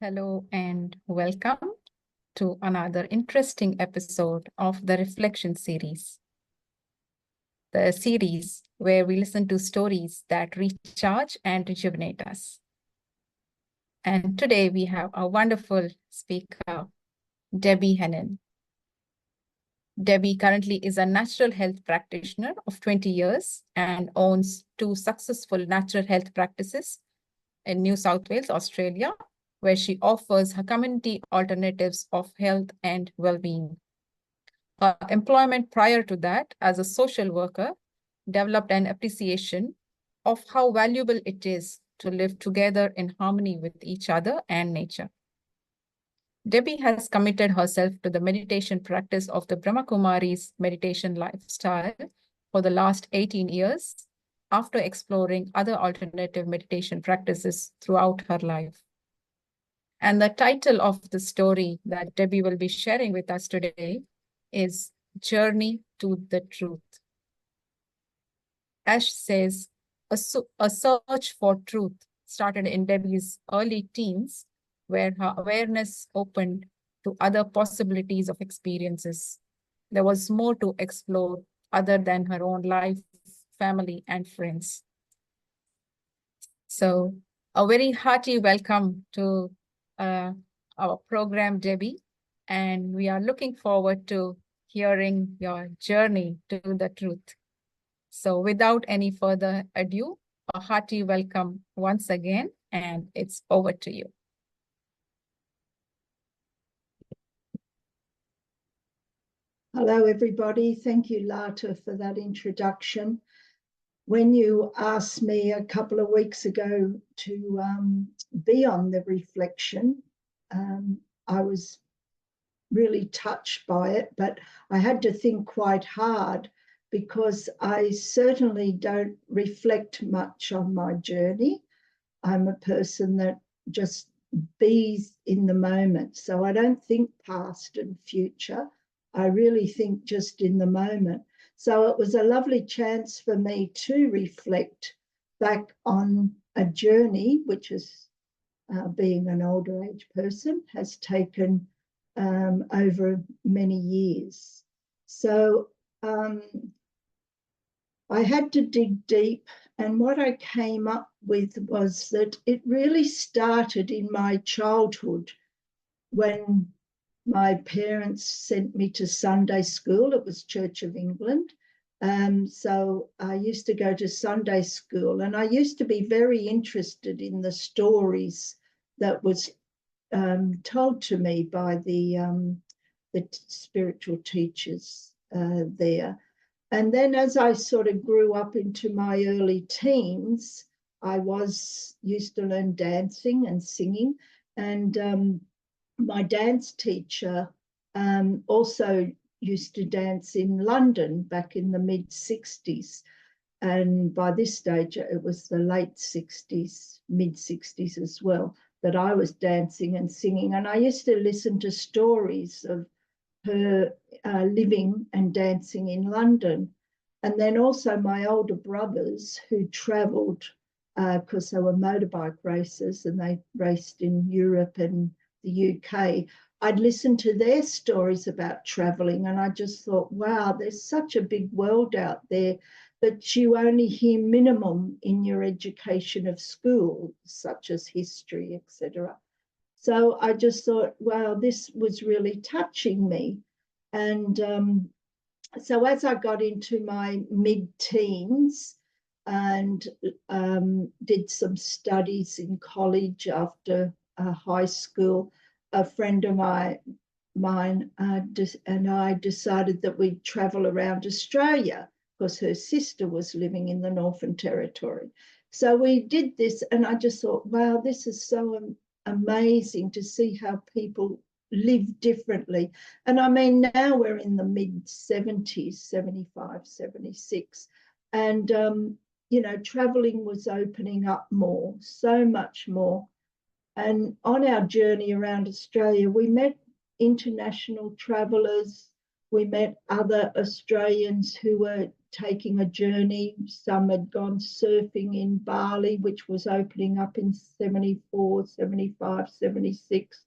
Hello and welcome to another interesting episode of the Reflection series, the series where we listen to stories that recharge and rejuvenate us. And today we have a wonderful speaker, Debbie Hannan. Debbie currently is a natural health practitioner of 20 years and owns two successful natural health practices in New South Wales, Australia, where she offers her community alternatives of health and well-being. Her employment prior to that as a social worker developed an appreciation of how valuable it is to live together in harmony with each other and nature. Debbie has committed herself to the meditation practice of the Brahma Kumaris meditation lifestyle for the last 18 years after exploring other alternative meditation practices throughout her life. And the title of the story that Debbie will be sharing with us today is Journey to the Truth. Ash says, a search for truth started in Debbie's early teens, where her awareness opened to other possibilities of experiences. There was more to explore other than her own life, family, and friends. So a very hearty welcome to our program, Debbie, and we are looking forward to hearing your journey to the truth. So without any further ado, a hearty welcome once again, and it's over to you. Hello, everybody. Thank you, Lata, for that introduction. When you asked me a couple of weeks ago to be on the reflection, I was really touched by it, but I had to think quite hard because I certainly don't reflect much on my journey. I'm a person that just bees in the moment. So I don't think past and future. I really think just in the moment. So it was a lovely chance for me to reflect back on a journey, which is being an older age person, has taken over many years. So I had to dig deep, and what I came up with was that it really started in my childhood when my parents sent me to Sunday school. It was Church of England. So I used to go to Sunday school, and I used to be very interested in the stories that was told to me by the spiritual teachers there. And then as I sort of grew up into my early teens, I used to learn dancing and singing. And my dance teacher also used to dance in London back in the mid-60s. And by this stage, it was the late 60s, mid-60s as well, that I was dancing and singing. And I used to listen to stories of her living and dancing in London. And then also my older brothers who travelled because they were motorbike racers and they raced in Europe and the UK. I'd listen to their stories about travelling, and I just thought, wow, there's such a big world out there that you only hear minimum in your education of school, such as history, etc. So I just thought, wow, this was really touching me. And so as I got into my mid-teens and did some studies in college after high school, a friend of mine and I decided that we'd travel around Australia because her sister was living in the Northern Territory. So we did this, and I just thought, wow, this is so amazing to see how people live differently. And I mean, now we're in the mid-70s, 75, 76. And, you know, traveling was opening up more, so much more. And on our journey around Australia, we met international travelers. we met other Australians who were taking a journey. Some had gone surfing in Bali, which was opening up in 74, 75, 76.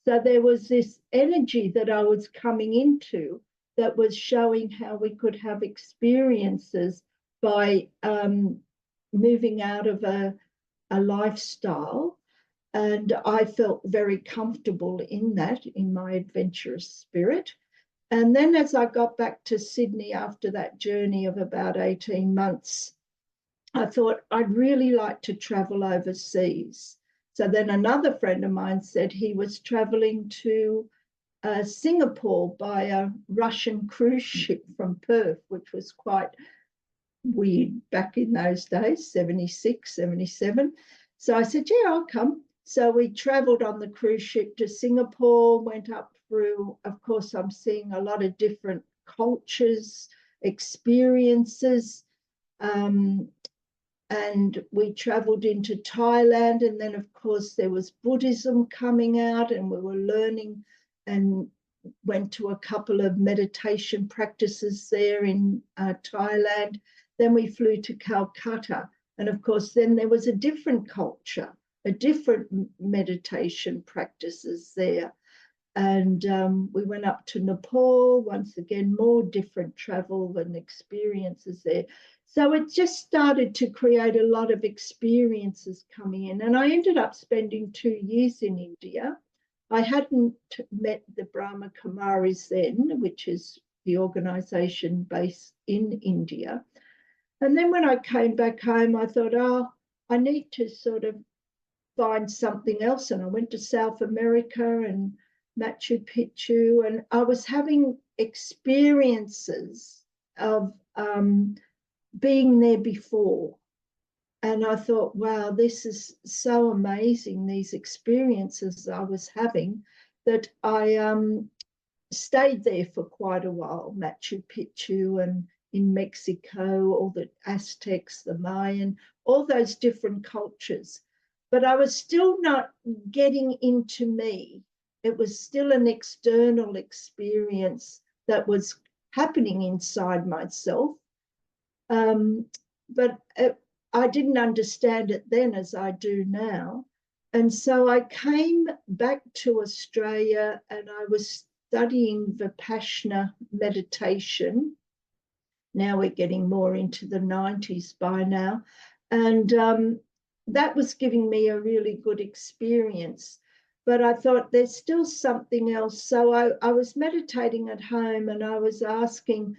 So there was this energy that I was coming into that was showing how we could have experiences by moving out of a lifestyle. And I felt very comfortable in that, in my adventurous spirit. And then as I got back to Sydney after that journey of about 18 months, I thought I'd really like to travel overseas. So then another friend of mine said he was traveling to Singapore by a Russian cruise ship from Perth, which was quite weird back in those days, 76, 77. So I said, yeah, I'll come. So we traveled on the cruise ship to Singapore, went up through, of course, I'm seeing a lot of different cultures, experiences. And we traveled into Thailand. And then, of course, there was Buddhism coming out, and we were learning and went to a couple of meditation practices there in Thailand. Then we flew to Calcutta. And of course, then there was a different culture, a different meditation practices there. And we went up to Nepal, once again, more different travel and experiences there. So it just started to create a lot of experiences coming in. And I ended up spending 2 years in India. I hadn't met the Brahma Kumaris then, which is the organization based in India. And then when I came back home, I thought, oh, I need to sort of find something else. And I went to South America and Machu Picchu, and I was having experiences of being there before. And I thought, wow, this is so amazing, these experiences I was having, that I stayed there for quite a while, Machu Picchu and in Mexico, all the Aztecs, the Mayan, all those different cultures. But I was still not getting into me. It was still an external experience that was happening inside myself. But I didn't understand it then as I do now. And so I came back to Australia, and I was studying Vipassana meditation. Now we're getting more into the 90s by now. And that was giving me a really good experience. But I thought there's still something else. So I was meditating at home, and I was asking,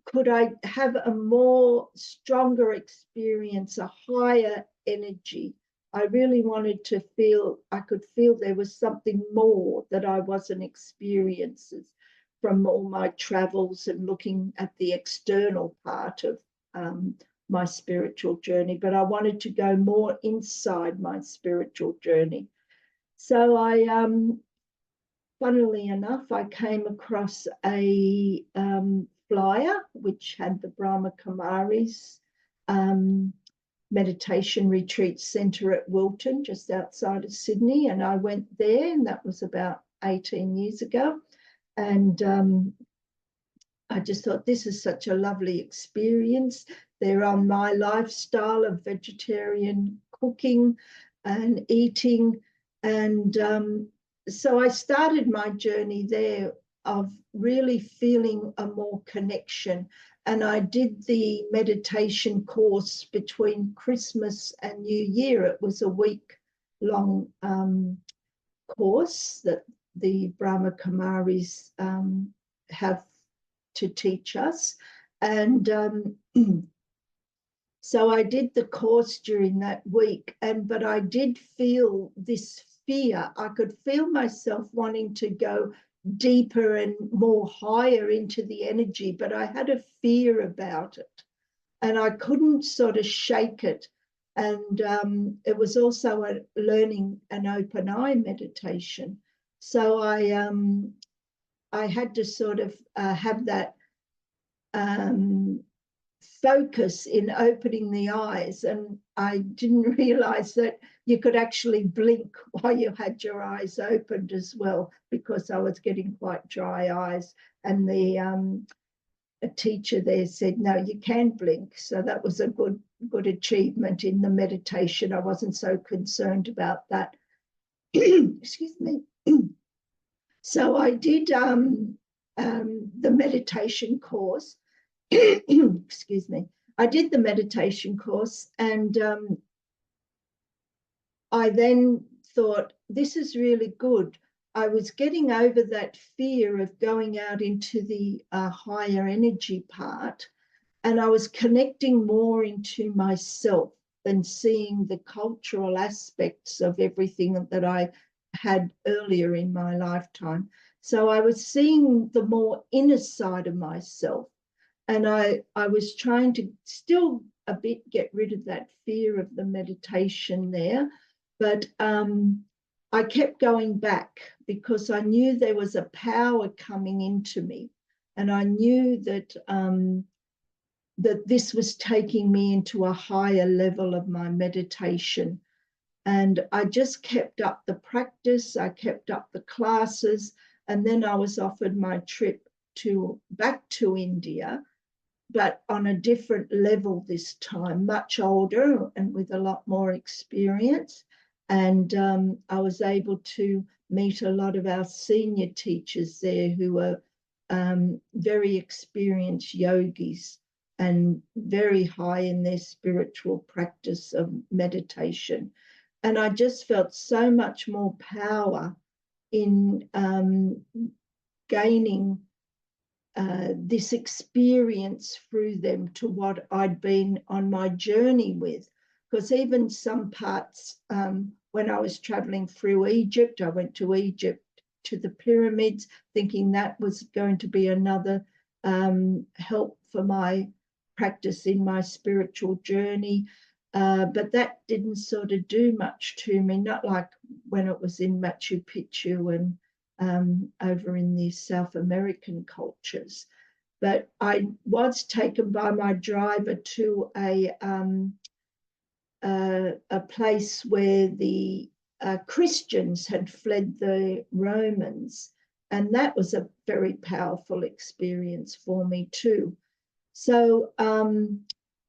could I have a more stronger experience, a higher energy? I really wanted to feel, I could feel there was something more that I wasn't experiencing from all my travels and looking at the external part of my spiritual journey. But I wanted to go more inside my spiritual journey. So I, funnily enough, I came across a flyer which had the Brahma Kumaris meditation retreat centre at Wilton, just outside of Sydney. And I went there, and that was about 18 years ago. And I just thought, this is such a lovely experience. They're on my lifestyle of vegetarian cooking and eating. And so I started my journey there of really feeling a more connection. And I did the meditation course between Christmas and New Year. It was a week-long course that the Brahma Kumaris have to teach us. And so I did the course during that week, but I did feel this fear. I could feel myself wanting to go deeper and more higher into the energy, but I had a fear about it, and I couldn't sort of shake it. And it was also a learning an open eye meditation. So I had to sort of have that focus in opening the eyes, and I didn't realize that you could actually blink while you had your eyes opened as well, because I was getting quite dry eyes, and the a teacher there said, no, you can blink. So that was a good achievement in the meditation. I wasn't so concerned about that. Excuse me. So I did the meditation course. Excuse me. I did the meditation course, and I then thought, this is really good. I was getting over that fear of going out into the higher energy part, and I was connecting more into myself than seeing the cultural aspects of everything that I had earlier in my lifetime. So I was seeing the more inner side of myself, and I was trying to still a bit get rid of that fear of the meditation there, but I kept going back because I knew there was a power coming into me, and I knew that that this was taking me into a higher level of my meditation. And I just kept up the practice, I kept up the classes, and then I was offered my trip back to India, but on a different level this time, much older and with a lot more experience. And I was able to meet a lot of our senior teachers there who were very experienced yogis and very high in their spiritual practice of meditation. And I just felt so much more power in gaining this experience through them to what I'd been on my journey with. Because even some parts, when I was traveling through Egypt, I went to Egypt to the pyramids, thinking that was going to be another help for my practice in my spiritual journey. But that didn't sort of do much to me, not like when it was in Machu Picchu and over in the South American cultures. But I was taken by my driver to a place where the Christians had fled the Romans, and that was a very powerful experience for me too. So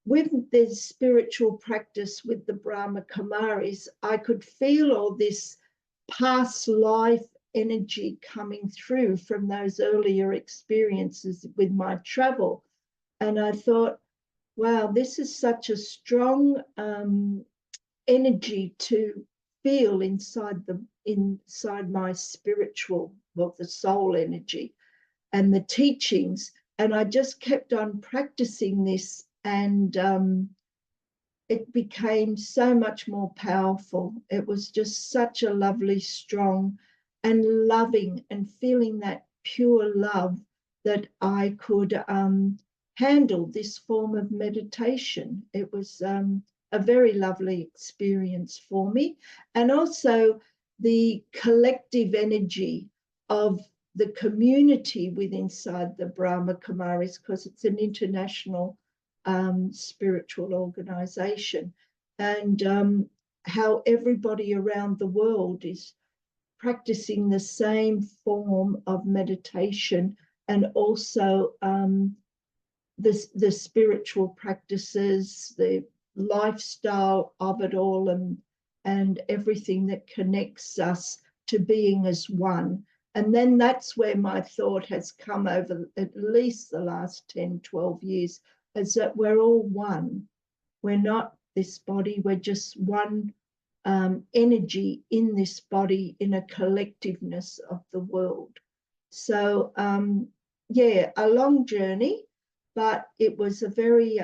with the spiritual practice with the Brahma Kumaris, I could feel all this past life energy coming through from those earlier experiences with my travel. And I thought, wow, this is such a strong energy to feel inside my spiritual, well, the soul energy and the teachings. And I just kept on practicing this, and it became so much more powerful. It was just such a lovely, strong and loving, and feeling that pure love that I could handle this form of meditation. It was a very lovely experience for me. And also the collective energy of the community inside the Brahma Kumaris, because it's an international spiritual organization, and how everybody around the world is practicing the same form of meditation, and also the spiritual practices, the lifestyle of it all, and everything that connects us to being as one. And then that's where my thought has come over at least the last 10, 12 years, is that we're all one. We're not this body, we're just one energy in this body, in a collectiveness of the world. So yeah, a long journey, but it was a very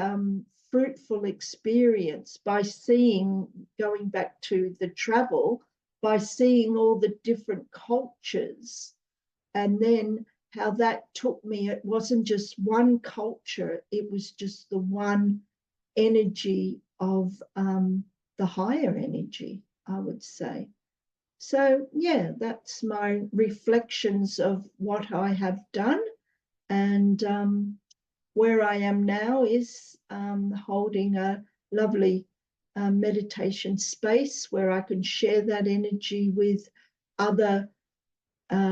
fruitful experience by seeing, going back to the travel, by seeing all the different cultures, and then how that took me. It wasn't just one culture, it was just the one energy of the higher energy, I would say. So yeah, that's my reflections of what I have done. And where I am now is holding a lovely meditation space where I can share that energy with other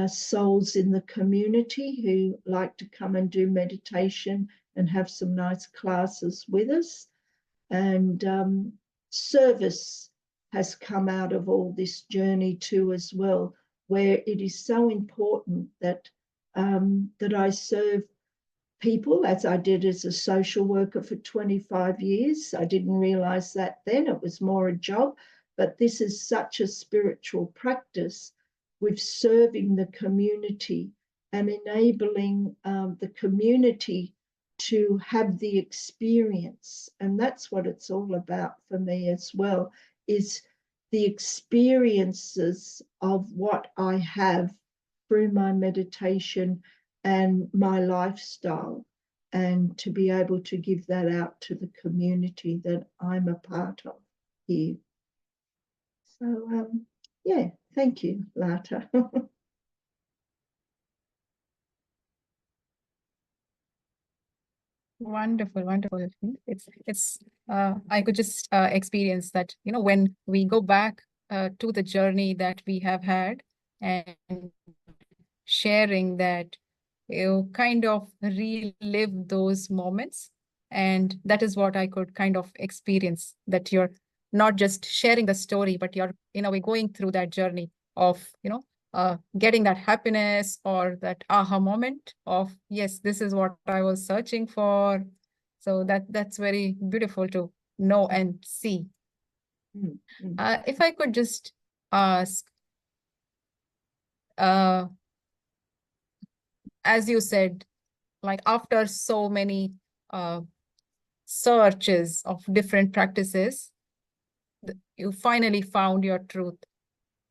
souls in the community who like to come and do meditation and have some nice classes with us. And service has come out of all this journey too as well, where it is so important that that I serve people, as I did as a social worker for 25 years. I didn't realize that then. It was more a job, but this is such a spiritual practice with serving the community and enabling the community to have the experience. And that's what it's all about for me as well, is the experiences of what I have through my meditation and my lifestyle, and to be able to give that out to the community that I'm a part of here. So, yeah, thank you, Lata. Wonderful, wonderful. It's I could just experience that, you know, when we go back to the journey that we have had and sharing that, you kind of relive those moments. And that is what I could kind of experience, that you're not just sharing the story, but you're in a way going through that journey of, you know, getting that happiness or that aha moment of, yes, this is what I was searching for. So that's very beautiful to know and see. If I could just ask, uh, as you said, like after so many uh, searches of different practices, you finally found your truth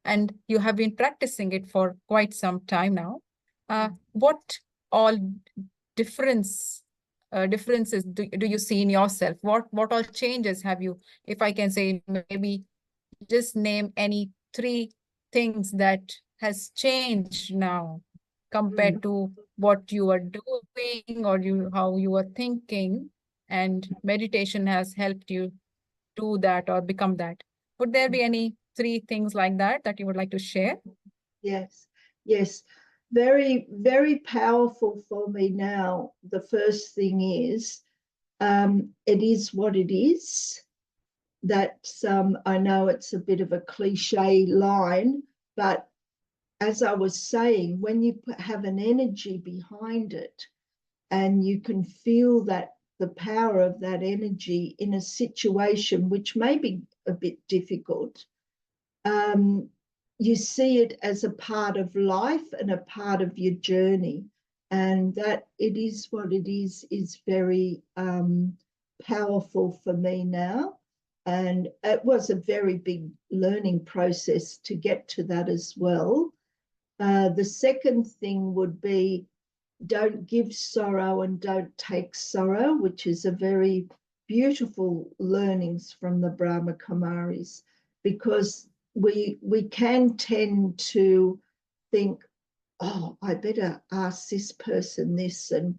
and you have been practicing it for quite some time now. What all differences do you see in yourself? What all changes have you, if I can say, maybe just name any three things that has changed now compared to what you were doing or how you were thinking, and meditation has helped you do that or become that. Would there be any three things like that that you would like to share? Yes, yes. Very, very powerful for me now. The first thing is, it is what it is. That's, I know it's a bit of a cliche line, but as I was saying, when you have an energy behind it and you can feel that the power of that energy in a situation which may be a bit difficult, you see it as a part of life and a part of your journey. And that it is what it is very powerful for me now. And it was a very big learning process to get to that as well. The second thing would be, don't give sorrow and don't take sorrow, which is a very beautiful learnings from the Brahma Kumaris, because we can tend to think, oh, I better ask this person this, and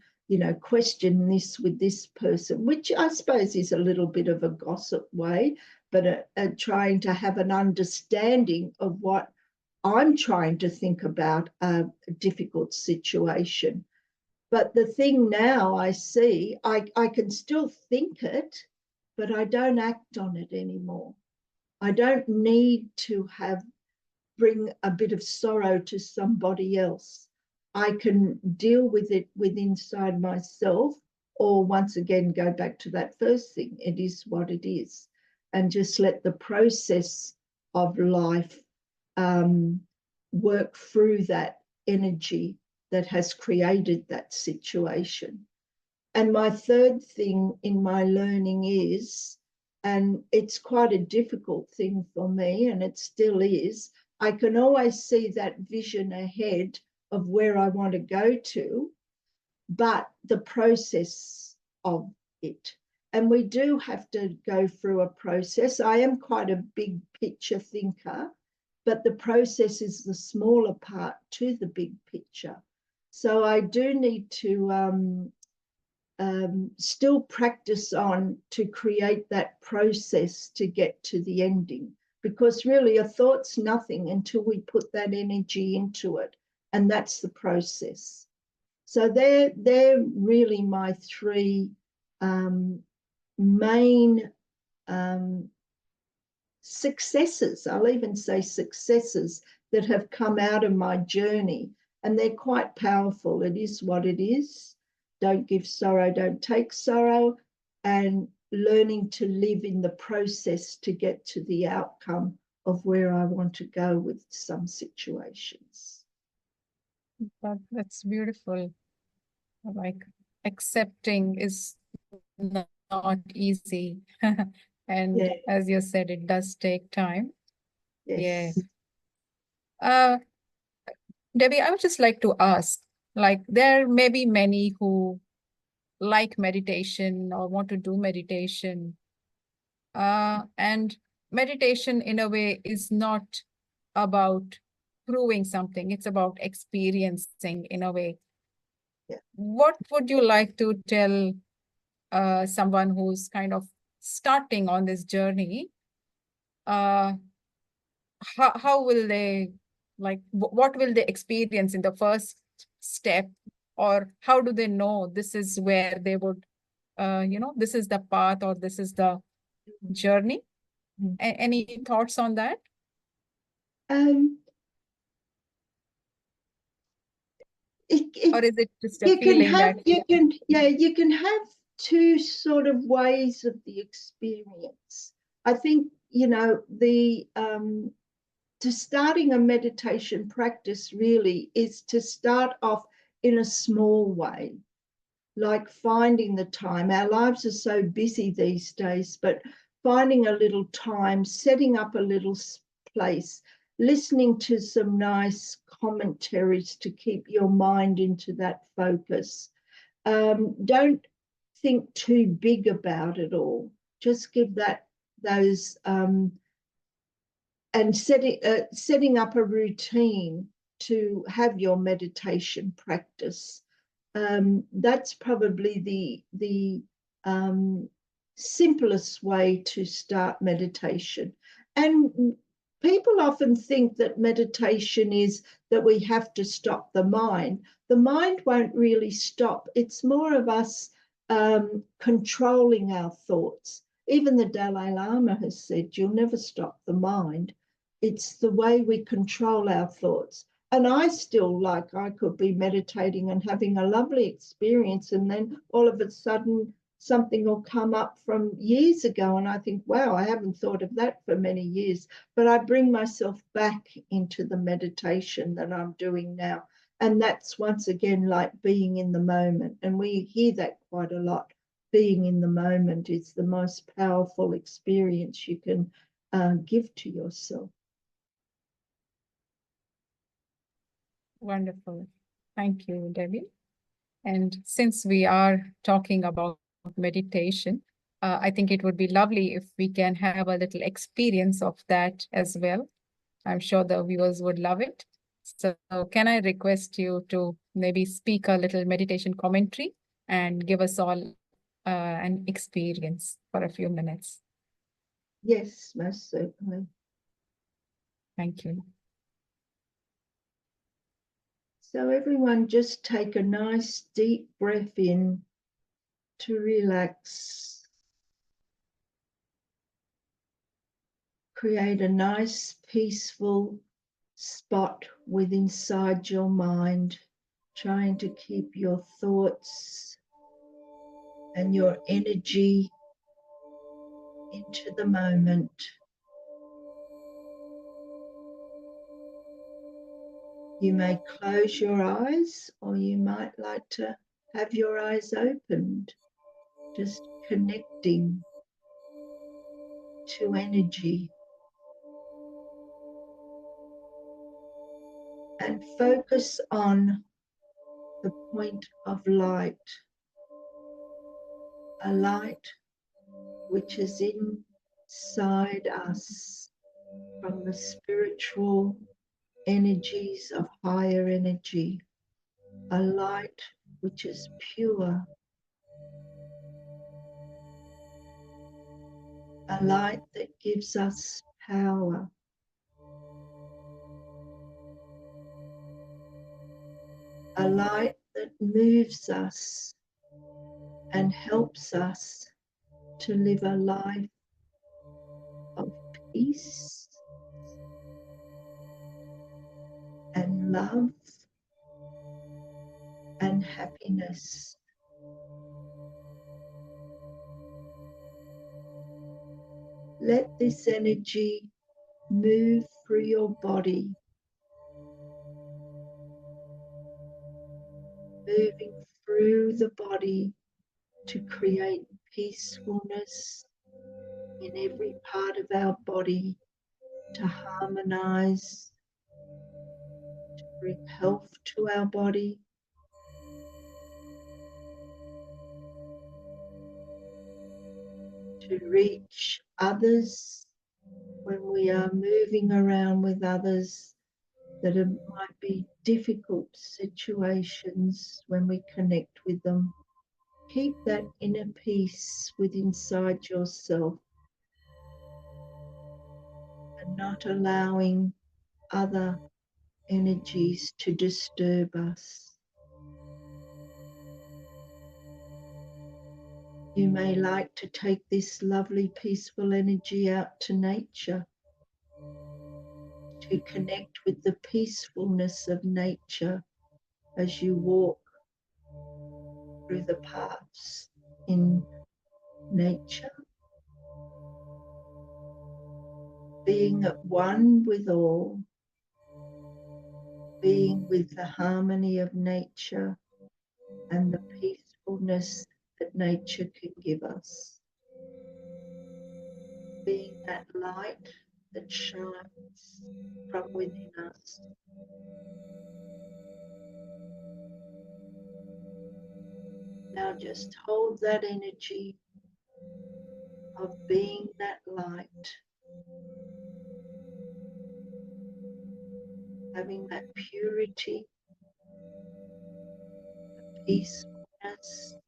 question this with this person, which I suppose is a little bit of a gossip way, but trying to have an understanding of what I'm trying to think about a difficult situation. But the thing now I see, I can still think it, but I don't act on it anymore. I don't need to bring a bit of sorrow to somebody else. I can deal with it inside myself, or once again, go back to that first thing. It is what it is. And just let the process of life work through that energy that has created that situation. And my third thing in my learning is, and it's quite a difficult thing for me, and it still is, I can always see that vision ahead of where I want to go to, but the process of it. And we do have to go through a process. I am quite a big picture thinker, but the process is the smaller part to the big picture. So I do need to still practice on to create that process to get to the ending. Because really a thought's nothing until we put that energy into it. And that's the process. So they're really my three main successes. I'll even say successes that have come out of my journey. And they're quite powerful. It is what it is. Don't give sorrow, don't take sorrow. And learning to live in the process to get to the outcome of where I want to go with some situations. That's beautiful. Like accepting is not easy. And Yeah. as you said, it does take time. Yes. Yeah. Debbie, I would just like to ask, like there may be many who like meditation or want to do meditation. And meditation in a way is not about proving something, it's about experiencing in a way. Yeah. What would you like to tell someone who's kind of starting on this journey? How will they, like, what will they experience in the first step? Or how do they know this is where they would, this is the path or this is the journey? Any thoughts on that? Or is it just a You can feeling have that you can have two sort of ways of the experience. I think the to starting a meditation practice really is to start off in a small way, like finding the time. Our lives are so busy these days, but finding a little time, setting up a little place, listening to some nice commentaries to keep your mind into that focus. Don't think too big about it all. Just give those and setting up a routine to have your meditation practice. That's probably the simplest way to start meditation. And people often think that meditation is that we have to stop the mind. The mind won't really stop. It's more of us controlling our thoughts. Even the Dalai Lama has said, you'll never stop the mind. It's the way we control our thoughts. And I still I could be meditating and having a lovely experience, and then all of a sudden something will come up from years ago and I think, wow, I haven't thought of that for many years. But I bring myself back into the meditation that I'm doing now. And that's once again like being in the moment. And we hear that quite a lot. Being in the moment is the most powerful experience you can give to yourself. Wonderful. Thank you, Debbie. And since we are talking about meditation, I think it would be lovely if we can have a little experience of that as well. I'm sure the viewers would love it. So can I request you to maybe speak a little meditation commentary and give us all an experience for a few minutes? Yes, most certainly. Thank you. So everyone just take a nice deep breath in to relax. Create a nice peaceful spot within inside your mind, trying to keep your thoughts and your energy into the moment. You may close your eyes, or you might like to have your eyes opened, just connecting to energy. And focus on the point of light, a light which is inside us from the spiritual energies of higher energy, a light which is pure a light that gives us power, a light that moves us and helps us to live a life of peace and love and happiness. Let this energy move through your body, moving through the body to create peacefulness in every part of our body, to harmonize, to bring health to our body, to reach others when we are moving around with others, that it might be difficult situations when we connect with them. Keep that inner peace within inside yourself and not allowing other energies to disturb us. You may like to take this lovely peaceful energy out to nature, to connect with the peacefulness of nature as you walk through the paths in nature, being at one with all, being with the harmony of nature and the peacefulness that nature can give us, being that light that shines from within us. Now just hold that energy of being that light, having that purity, peacefulness,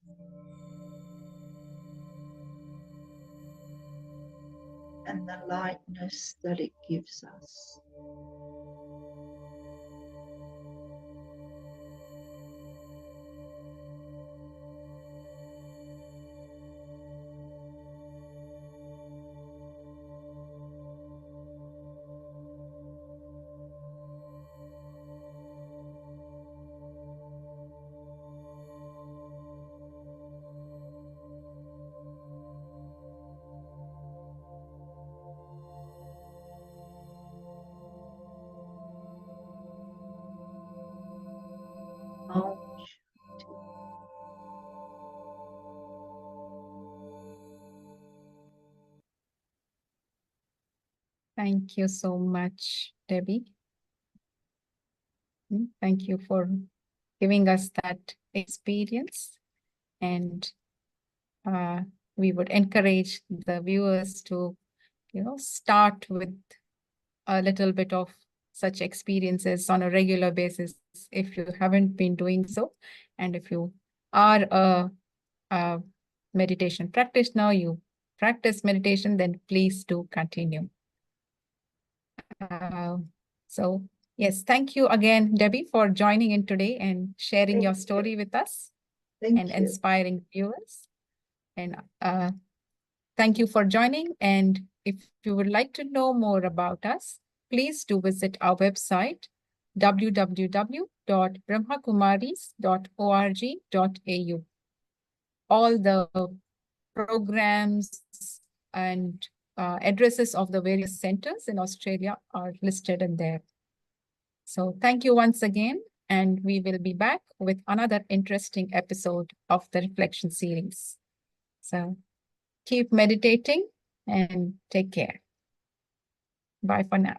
and the lightness that it gives us. Om Shanti. Thank you so much, Debbie. Thank you for giving us that experience. And we would encourage the viewers to, start with a little bit of such experiences on a regular basis if you haven't been doing so. And if you are a meditation practitioner, you practice meditation, then please do continue. So yes, thank you again, Debbie, for joining in today and sharing your story with us and inspiring viewers. And thank you for joining. And if you would like to know more about us, please do visit our website, www.brahmakumaris.org.au. All the programs and addresses of the various centers in Australia are listed in there. So thank you once again, and we will be back with another interesting episode of the Reflection series. So keep meditating and take care. Bye for now.